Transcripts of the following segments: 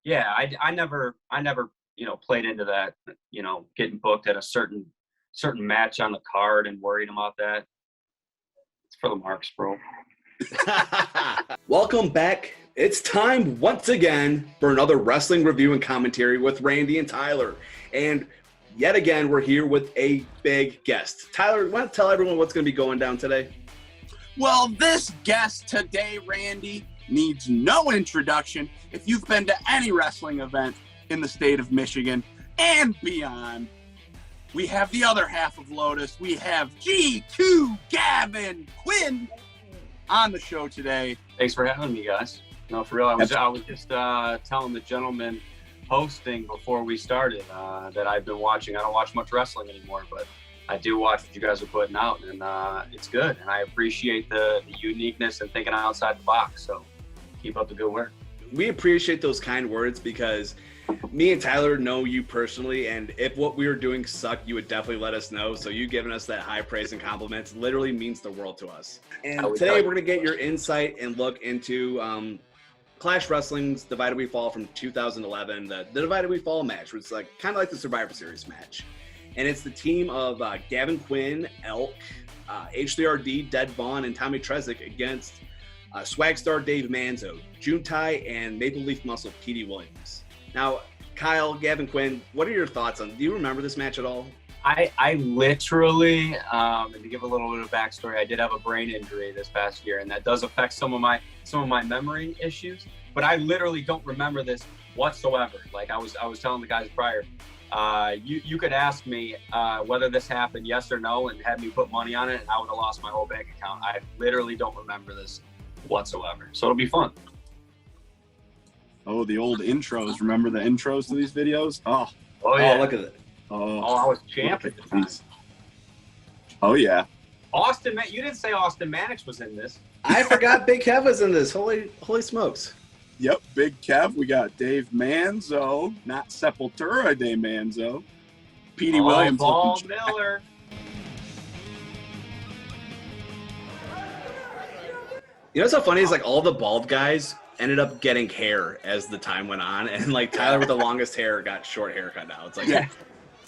Yeah, I never played into that, getting booked at a certain match on the card and worried about that. It's for the marks, bro. Welcome back. It's time once again for another wrestling review and commentary with Randy and Tyler. And yet again, we're here with a big guest. Tyler, you want to tell everyone what's going to be going down today? Well, this guest today, Randy, needs no introduction. If you've been to any wrestling event in the state of Michigan and beyond, we have the other half of Lotus. We have G2 Gavin Quinn on the show today. Thanks for having me, guys. No, for real, I was just telling the gentleman hosting before we started that I've been watching. I don't watch much wrestling anymore, but I do watch what you guys are putting out, and it's good. And I appreciate the uniqueness and thinking outside the box. So keep up the good work. We appreciate those kind words because me and Tyler know you personally, and if what we were doing sucked, you would definitely let us know. So you giving us that high praise and compliments literally means the world to us. And today we're going to get your insight and look into Clash Wrestling's Divided We Fall from 2011, the Divided We Fall match, which is like kind of like the Survivor Series match. And it's the team of Gavin Quinn, Elk, H3RD, Dead Vaughn, and Tommy Trezek against Swag Star Dave Manzo, Juntai, and Maple Leaf Muscle Petey Williams. Now, Kyle, Gavin Quinn, what are your thoughts on? Do you remember this match at all? I literally, and to give a little bit of backstory, I did have a brain injury this past year, and that does affect some of my memory issues. But I literally don't remember this whatsoever. Like I was telling the guys prior, you could ask me whether this happened, yes or no, and had me put money on it, and I would have lost my whole bank account. I literally don't remember this whatsoever. So it'll be fun. Oh, the old intros. Remember the intros to these videos? Oh yeah. Look at it. Oh, I was champ at the time. Oh, yeah. You didn't say Austin Manix was in this. I forgot Big Kev was in this. Holy smokes. Yep, Big Kev. We got Dave Manzo, not Sepultura de Manzo. Petey Williams. Paul Miller. You know what's so funny is like all the bald guys ended up getting hair as the time went on, and like Tyler with the longest hair got short haircut now. It's like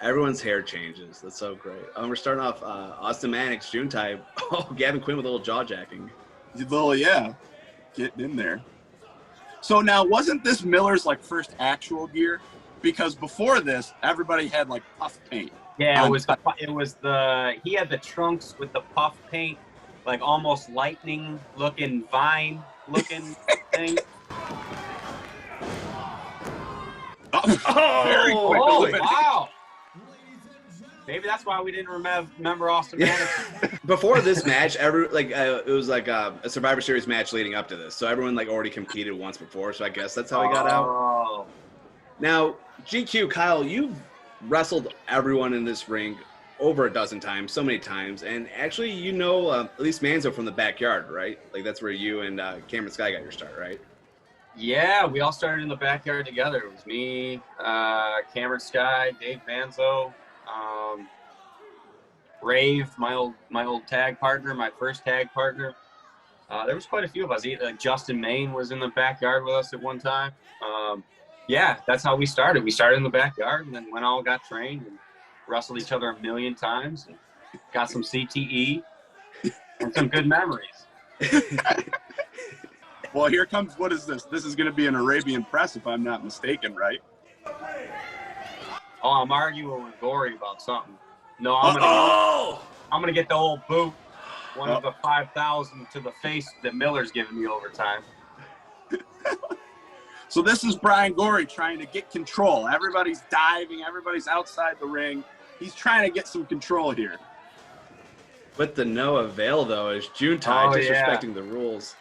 everyone's hair changes. That's so great. We're starting off Austin Manix, Juntai. Oh, Gavin Quinn with a little jaw jacking. Getting in there. So now, wasn't this Miller's like first actual gear? Because before this, everybody had like puff paint. Yeah, he had the trunks with the puff paint, like almost lightning looking vine looking thing. Very quick. Wow. Maybe that's why we didn't remember Austin Manix. Before this match, it was like a Survivor Series match leading up to this, so everyone like already competed once before. So I guess that's how he got out. Now, GQ, Kyle, you've wrestled everyone in this ring over a dozen times, so many times, and actually, at least Manzo from the backyard, right? Like that's where you and Cameron Sky got your start, right? Yeah, we all started in the backyard together. It was me, Cameron Sky, Dave Manzo. Rave, my old tag partner, my first tag partner. There was quite a few of us. Like Justin Main was in the backyard with us at one time. Yeah, that's how we started. We started in the backyard, and then went all got trained and wrestled each other a million times, and got some CTE and some good memories. Well, here comes, what is this? This is going to be an Arabian press, if I'm not mistaken, right? Oh, I'm arguing with Gory about something. No, I'm gonna get the old boot, one of the 5,000 to the face that Miller's giving me over time. So this is Brian Gory trying to get control. Everybody's diving, everybody's outside the ring. He's trying to get some control here. But the no avail, though, is Juntai disrespecting the rules.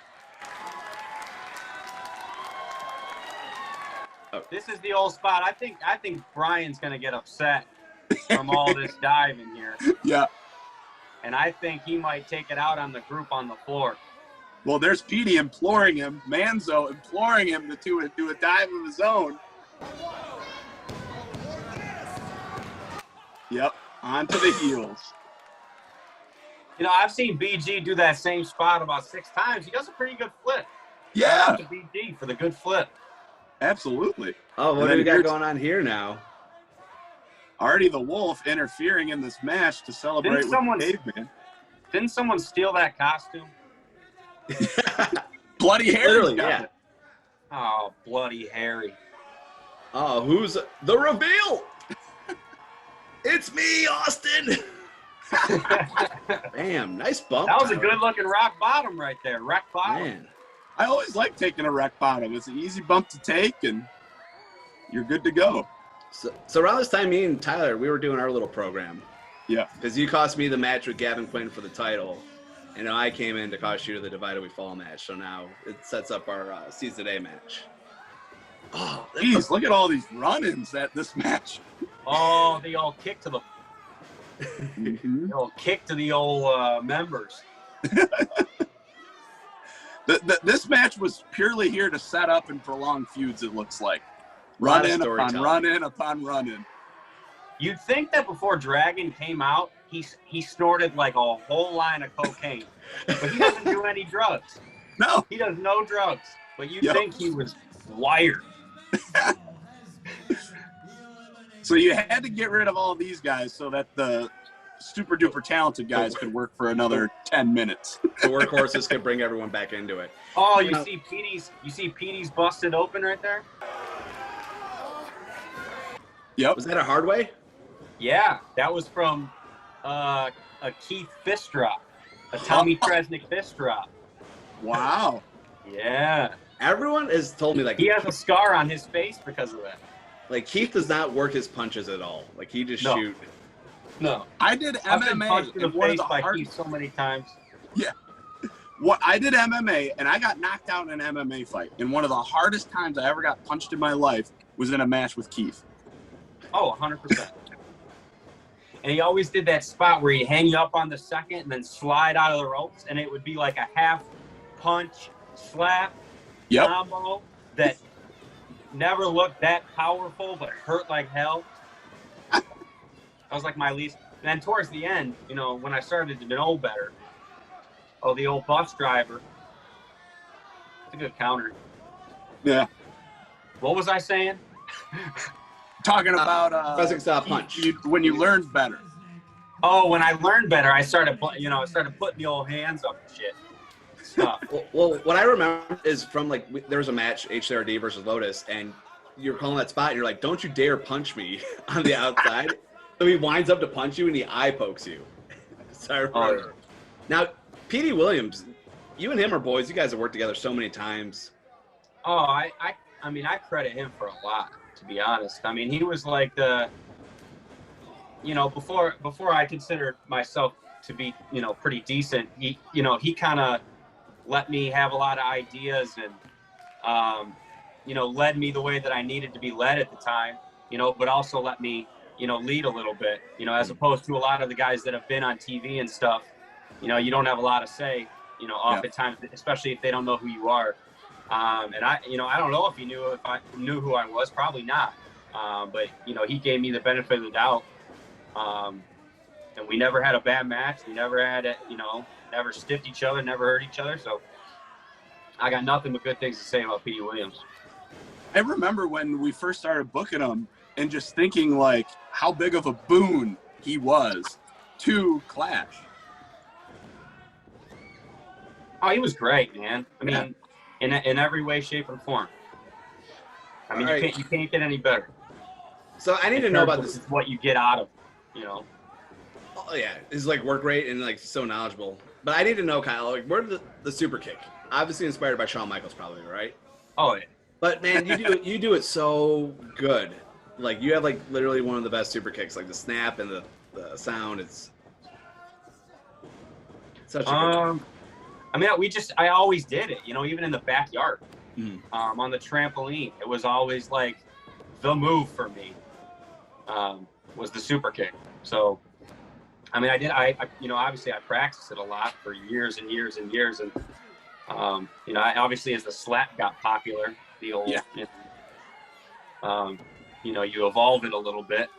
This is the old spot. I think Brian's gonna get upset from all this diving here. Yeah. And I think he might take it out on the group on the floor. Well, there's Petey imploring him, Manzo imploring him to do a dive of his own. Yep, onto the heels. You know, I've seen BG do that same spot about 6 times. He does a pretty good flip. Yeah. To BG for the good flip. Absolutely. Oh, what do we got going on here now? Artie the Wolf interfering in this match to celebrate with the caveman. Didn't someone steal that costume? Bloody Harry. Literally, yeah. Oh, Bloody Harry. Oh, who's the reveal? It's me, Austin. Bam, nice bump. That was a good-looking rock bottom right there. Rock bottom. Man. I always like taking a wreck bottom. It's an easy bump to take, and you're good to go. So around this time, me and Tyler, we were doing our little program. Yeah. Because you cost me the match with Gavin Quinn for the title, and I came in to cost you the Divided We Fall match. So now it sets up our Seize the Day match. Oh, geez, look at all these run-ins at this match. Oh, the old kick to the the old kick to the old members. This match was purely here to set up and prolong feuds, it looks like. Run in upon run in upon run in. You'd think that before Dragon came out, he snorted like a whole line of cocaine. But he doesn't do any drugs. No. He does no drugs. But you'd think he was wired. So you had to get rid of all these guys so that the super duper talented guys could work for another 10 minutes. The workhorses could bring everyone back into it. Oh, you see Petey's busted open right there? Yep. Was that a hard way? Yeah, that was from a Keith fist drop, a Tommy Tresnick fist drop. Wow. Yeah. Everyone has told me, like, he has a scar on his face because of that. Like, Keith does not work his punches at all. Like, he just shoot. No. I did I've been MMA punched in the one of face the by hardest. Keith so many times. Yeah. I did MMA, and I got knocked out in an MMA fight. And one of the hardest times I ever got punched in my life was in a match with Keith. Oh, 100%. And he always did that spot where he'd hang you up on the second and then slide out of the ropes, and it would be like a half punch, slap, combo that never looked that powerful but hurt like hell. That was like my least. And then towards the end, you know, when I started to know better, the old bus driver. It's a good counter. Yeah. What was I saying? Talking about pressing stop punch. When you learned better. Oh, when I learned better, I started putting the old hands up and shit. Stuff. Well, what I remember is from, like, there was a match, H3RD versus Lotus, and you're calling that spot, and you're like, don't you dare punch me on the outside. So he winds up to punch you, and he eye pokes you. So I remember. Now, Petey Williams, you and him are boys. You guys have worked together so many times. Oh, I mean, I credit him for a lot, to be honest. I mean, he was like the, you know, before I considered myself to be, you know, pretty decent, he kind of let me have a lot of ideas and, you know, led me the way that I needed to be led at the time, you know, but also let me, you know, lead a little bit, you know, as opposed to a lot of the guys that have been on TV and stuff, you know, you don't have a lot to say, you know, oftentimes, especially if they don't know who you are. And I don't know if I knew who I was, probably not. But, you know, he gave me the benefit of the doubt. And we never had a bad match. We never had it, you know, never stiffed each other, never hurt each other. So I got nothing but good things to say about Petey Williams. I remember when we first started booking him and just thinking, like, how big of a boon he was to Clash. Oh, he was great, man. I mean, in every way, shape, and form. I mean, you can't get any better. So I need to know about this. What you get out of, you know. Oh yeah, his like work rate and like so knowledgeable. But I need to know, Kyle, like, where did the super kick? Obviously inspired by Shawn Michaels, probably, right? Oh yeah. But man, you do it so good. Like, you have like literally one of the best super kicks. Like the snap and the sound. It's such a good I mean, I always did it, you know, even in the backyard, on the trampoline. It was always like the move for me, was the super kick. So, I mean, you know, obviously I practiced it a lot for years and years and years. And, you know, obviously as the slap got popular, the old, you know, you evolve it a little bit.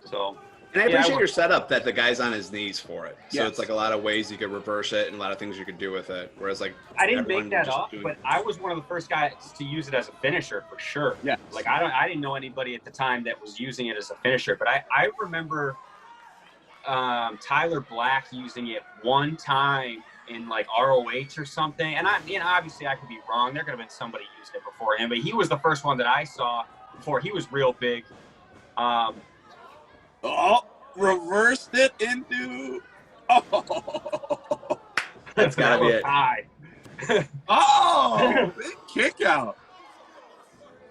So And I appreciate your setup that the guy's on his knees for it. So Yes. it's like a lot of ways you could reverse it and a lot of things you could do with it. Whereas like I didn't make that up, but I was one of the first guys to use it as a finisher for sure. Yeah. Like I didn't know anybody at the time that was using it as a finisher, but I remember Tyler Black using it one time in like ROH or something. And obviously I could be wrong. There could have been somebody using it before him, but he was the first one that I saw before he was real big. Reversed it into. Oh, That's gotta be it. Big kick out.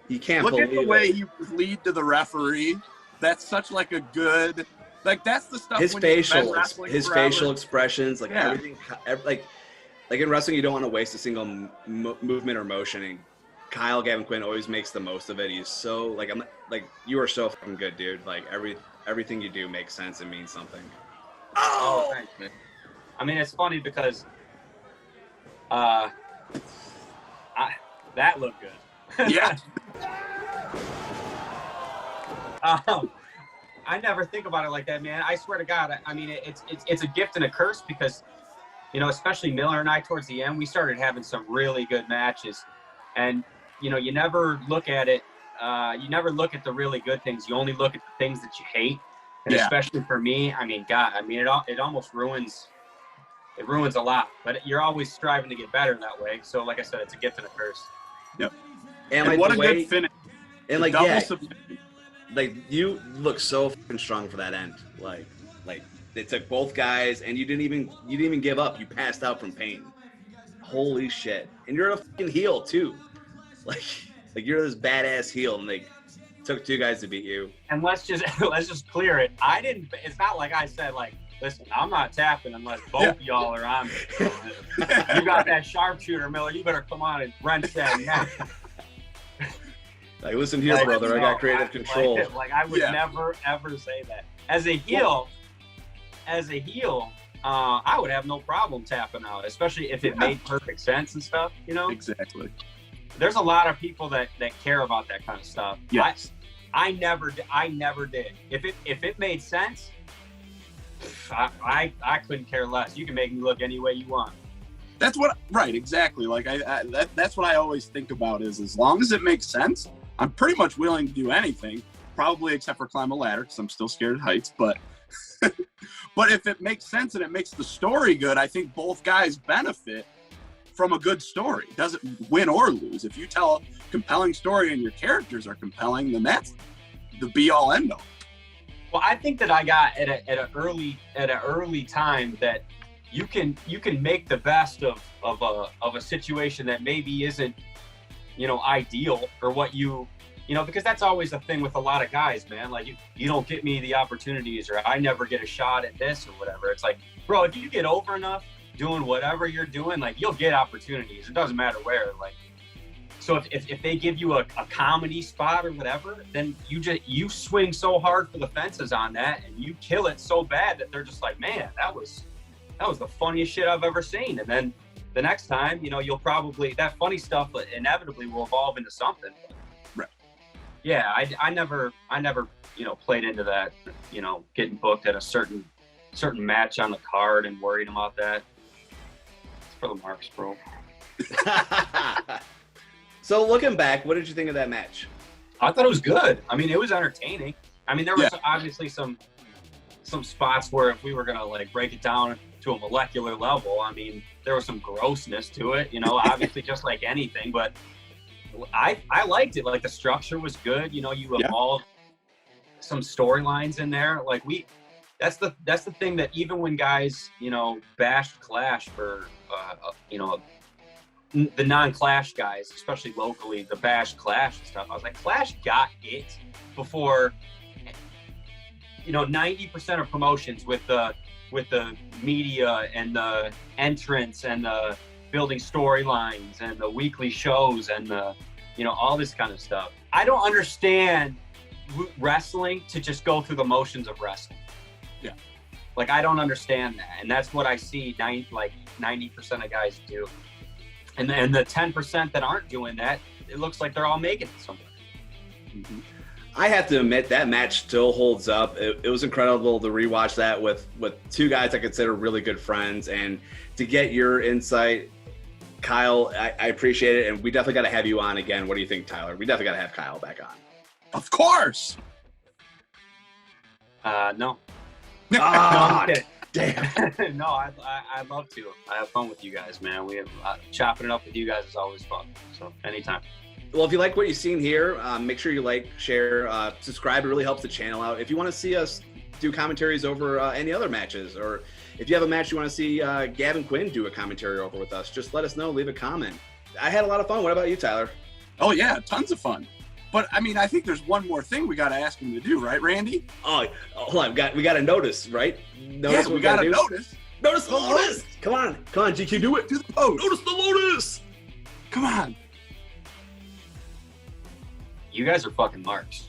You can't Look believe at the way he lead to the referee. That's such like a good, like that's the stuff. His when facial forever. expressions, like everything, like in wrestling, you don't want to waste a single movement or motion. And Gavin Quinn always makes the most of it. He's so like you are so fucking good, dude. Like everything you do makes sense and means something. Oh, thanks, man. I mean, it's funny because that looked good. Yeah. I never think about it like that, man. I swear to God. I mean, it's a gift and a curse because, you know, especially Miller and I towards the end, we started having some really good matches, and you know, you never look at it. You never look at the really good things. You only look at the things that you hate. And especially for me, I mean, God, I mean, it almost ruins. It ruins a lot. But you're always striving to get better that way. So, like I said, it's a gift and a curse. Yep. And like what a good finish. And like submission. Like you look so fucking strong for that end. Like it took both guys, and you didn't even give up. You passed out from pain. Holy shit! And you're a fucking heel too. Like you're this badass heel, and they took two guys to beat you. And let's just clear it. It's not like I said, like, listen, I'm not tapping unless both y'all are on me. You got that sharpshooter, Miller. You better come on and wrench that neck. Like, listen here, brother. I got creative control. Like I would never ever say that. As a heel, I would have no problem tapping out, especially if it made perfect sense and stuff. You know. Exactly. There's a lot of people that care about that kind of stuff. Yes. I never did. If it made sense, I couldn't care less. You can make me look any way you want. That's right, exactly. Like that's what I always think about is as long as it makes sense, I'm pretty much willing to do anything, probably except for climb a ladder because I'm still scared of heights. But but if it makes sense and it makes the story good, I think both guys benefit from a good story. It doesn't win or lose. If you tell a compelling story and your characters are compelling, then that's the be all end all. Well, I think that I got at an early time that you can make the best of a situation that maybe isn't, you know, ideal or what you know, because that's always a thing with a lot of guys, man. Like you don't get me the opportunities, or I never get a shot at this or whatever. It's like, bro, if you get over enough doing whatever you're doing, like you'll get opportunities. It doesn't matter where. Like, so if they give you a comedy spot or whatever, then you swing so hard for the fences on that and you kill it so bad that they're just like, man, that was the funniest shit I've ever seen. And then the next time, you know, you'll probably, that funny stuff inevitably will evolve into something. Right. Yeah, I never, you know, played into that, you know, getting booked at a certain match on the card and worried about that. It's for the marks, bro. So looking back, what did you think of that match? I thought it was good. I mean, it was entertaining. I mean, there was obviously some spots where if we were gonna like break it down to a molecular level, I mean, there was some grossness to it, you know, obviously just like anything, but I liked it. Like the structure was good. You know, you evolved some storylines in there. Like that's the thing that even when guys, you know, bashed Clash for, you know, the non-Clash guys, especially locally, the bash Clash and stuff, I was like, Clash got it before, you know, 90% of promotions with the media and the entrance and the building storylines and the weekly shows and the, you know, all this kind of stuff. I don't understand wrestling to just go through the motions of wrestling. Yeah. Like, I don't understand that. And that's what I see 90% of guys do. And the 10% that aren't doing that, it looks like they're all making it somewhere. Mm-hmm. I have to admit that match still holds up. It was incredible to rewatch that with two guys I consider really good friends, and to get your insight, Kyle, I appreciate it, and we definitely got to have you on again. What do you think, Tyler? We definitely got to have Kyle back on. Of course. No. Ah, No, damn. no, I'd love to. I have fun with you guys, man. We have chopping it up with you guys is always fun. So anytime. Well, if you like what you've seen here, make sure you like, share, subscribe. It really helps the channel out. If you want to see us do commentaries over any other matches, or if you have a match you want to see Gavin Quinn do a commentary over with us, just let us know. Leave a comment. I had a lot of fun. What about you, Tyler? Oh, yeah, tons of fun. But, I mean, I think there's one more thing we got to ask him to do, right, Randy? Oh, hold on. We got to notice, right? Notice we got to notice. Notice the lotus. Come on, GQ, do it. Do the pose. Notice the lotus. Come on. You guys are fucking marks.